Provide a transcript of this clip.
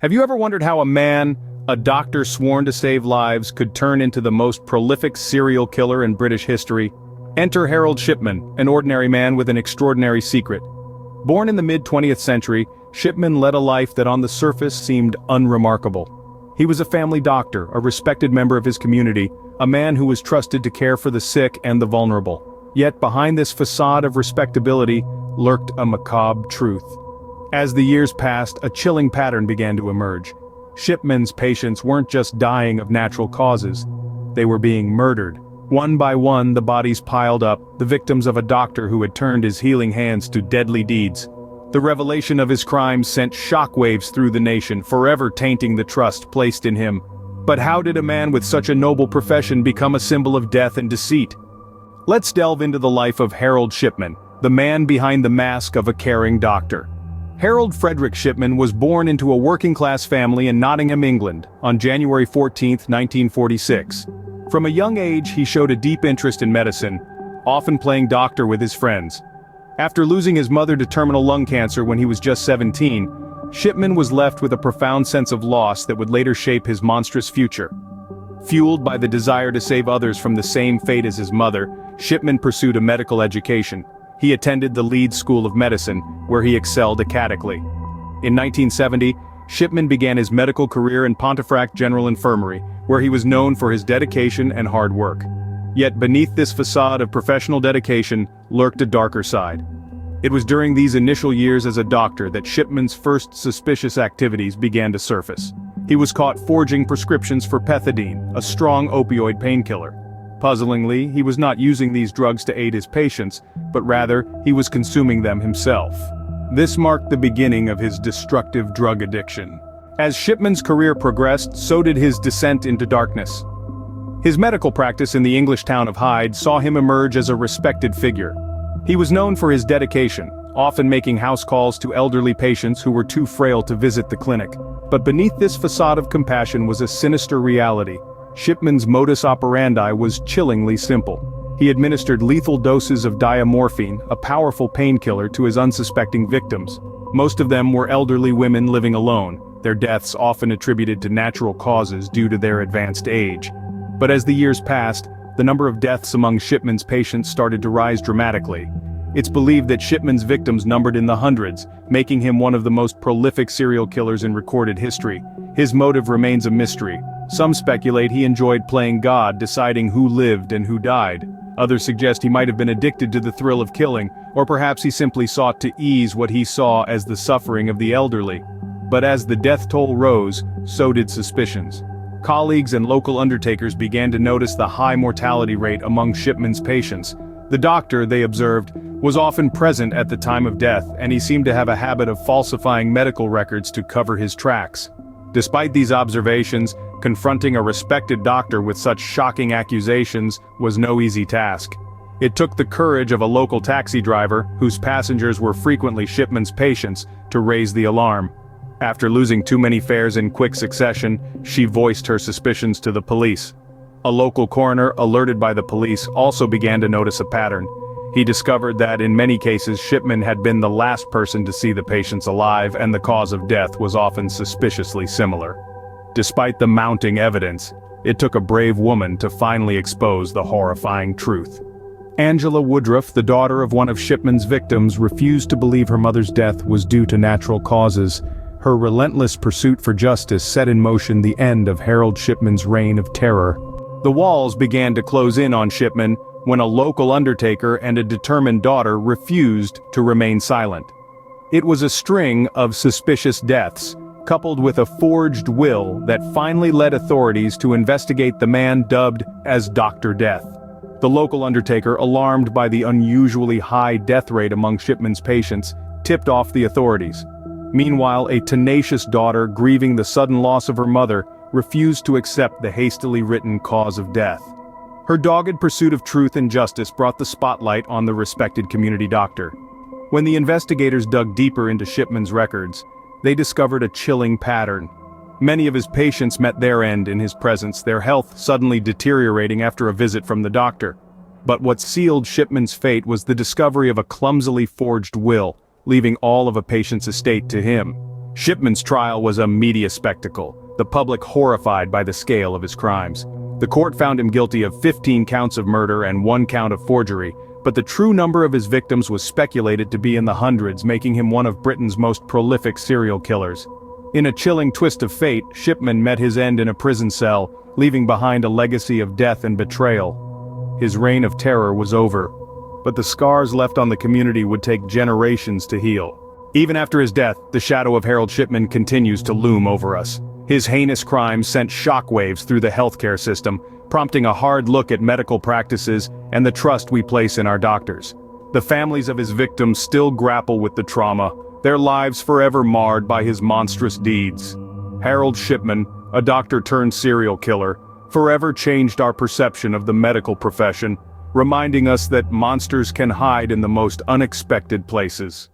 Have you ever wondered how a doctor sworn to save lives, could turn into the most prolific serial killer in British history? Enter Harold Shipman, an ordinary man with an extraordinary secret. Born in the mid-20th century, Shipman led a life that on the surface seemed unremarkable. He was a family doctor, a respected member of his community, a man who was trusted to care for the sick and the vulnerable. Yet behind this facade of respectability lurked a macabre truth. As the years passed, a chilling pattern began to emerge. Shipman's patients weren't just dying of natural causes. They were being murdered. One by one, the bodies piled up, the victims of a doctor who had turned his healing hands to deadly deeds. The revelation of his crimes sent shockwaves through the nation, forever tainting the trust placed in him. But how did a man with such a noble profession become a symbol of death and deceit? Let's delve into the life of Harold Shipman, the man behind the mask of a caring doctor. Harold Frederick Shipman was born into a working-class family in Nottingham, England, on January 14, 1946. From a young age, he showed a deep interest in medicine, often playing doctor with his friends. After losing his mother to terminal lung cancer when he was just 17, Shipman was left with a profound sense of loss that would later shape his monstrous future. Fueled by the desire to save others from the same fate as his mother, Shipman pursued a medical education. He attended the Leeds School of Medicine, where he excelled academically. In 1970, Shipman began his medical career in Pontefract General Infirmary, where he was known for his dedication and hard work. Yet beneath this facade of professional dedication lurked a darker side. It was during these initial years as a doctor that Shipman's first suspicious activities began to surface. He was caught forging prescriptions for pethidine, a strong opioid painkiller. Puzzlingly, he was not using these drugs to aid his patients, but rather, he was consuming them himself. This marked the beginning of his destructive drug addiction. As Shipman's career progressed, so did his descent into darkness. His medical practice in the English town of Hyde saw him emerge as a respected figure. He was known for his dedication, often making house calls to elderly patients who were too frail to visit the clinic. But beneath this facade of compassion was a sinister reality. Shipman's modus operandi was chillingly simple. He administered lethal doses of diamorphine, a powerful painkiller, to his unsuspecting victims. Most of them were elderly women living alone, their deaths often attributed to natural causes due to their advanced age. But as the years passed, the number of deaths among Shipman's patients started to rise dramatically. It's believed that Shipman's victims numbered in the hundreds, making him one of the most prolific serial killers in recorded history. His motive remains a mystery. Some speculate he enjoyed playing God, deciding who lived and who died. Others suggest he might have been addicted to the thrill of killing, or perhaps he simply sought to ease what he saw as the suffering of the elderly. But as the death toll rose, so did suspicions. Colleagues and local undertakers began to notice the high mortality rate among Shipman's patients. The doctor, they observed, was often present at the time of death, and he seemed to have a habit of falsifying medical records to cover his tracks. Despite these observations, confronting a respected doctor with such shocking accusations was no easy task. It took the courage of a local taxi driver, whose passengers were frequently Shipman's patients, to raise the alarm. After losing too many fares in quick succession, she voiced her suspicions to the police. A local coroner, alerted by the police, also began to notice a pattern. He discovered that in many cases Shipman had been the last person to see the patients alive, and the cause of death was often suspiciously similar. Despite the mounting evidence, it took a brave woman to finally expose the horrifying truth. Angela Woodruff, the daughter of one of Shipman's victims, refused to believe her mother's death was due to natural causes. Her relentless pursuit for justice set in motion the end of Harold Shipman's reign of terror. The walls began to close in on Shipman when a local undertaker and a determined daughter refused to remain silent. It was a string of suspicious deaths, coupled with a forged will, that finally led authorities to investigate the man dubbed as Dr. Death. The local undertaker, alarmed by the unusually high death rate among Shipman's patients, tipped off the authorities. Meanwhile, a tenacious daughter, grieving the sudden loss of her mother, refused to accept the hastily written cause of death. Her dogged pursuit of truth and justice brought the spotlight on the respected community doctor. When the investigators dug deeper into Shipman's records, they discovered a chilling pattern. Many of his patients met their end in his presence, their health suddenly deteriorating after a visit from the doctor. But what sealed Shipman's fate was the discovery of a clumsily forged will, leaving all of a patient's estate to him. Shipman's trial was a media spectacle, the public horrified by the scale of his crimes. The court found him guilty of 15 counts of murder and 1 count of forgery, but the true number of his victims was speculated to be in the hundreds, making him one of Britain's most prolific serial killers. In a chilling twist of fate, Shipman met his end in a prison cell, leaving behind a legacy of death and betrayal. His reign of terror was over, but the scars left on the community would take generations to heal. Even after his death, the shadow of Harold Shipman continues to loom over us. His heinous crimes sent shockwaves through the healthcare system, prompting a hard look at medical practices and the trust we place in our doctors. The families of his victims still grapple with the trauma, their lives forever marred by his monstrous deeds. Harold Shipman, a doctor-turned-serial killer, forever changed our perception of the medical profession, reminding us that monsters can hide in the most unexpected places.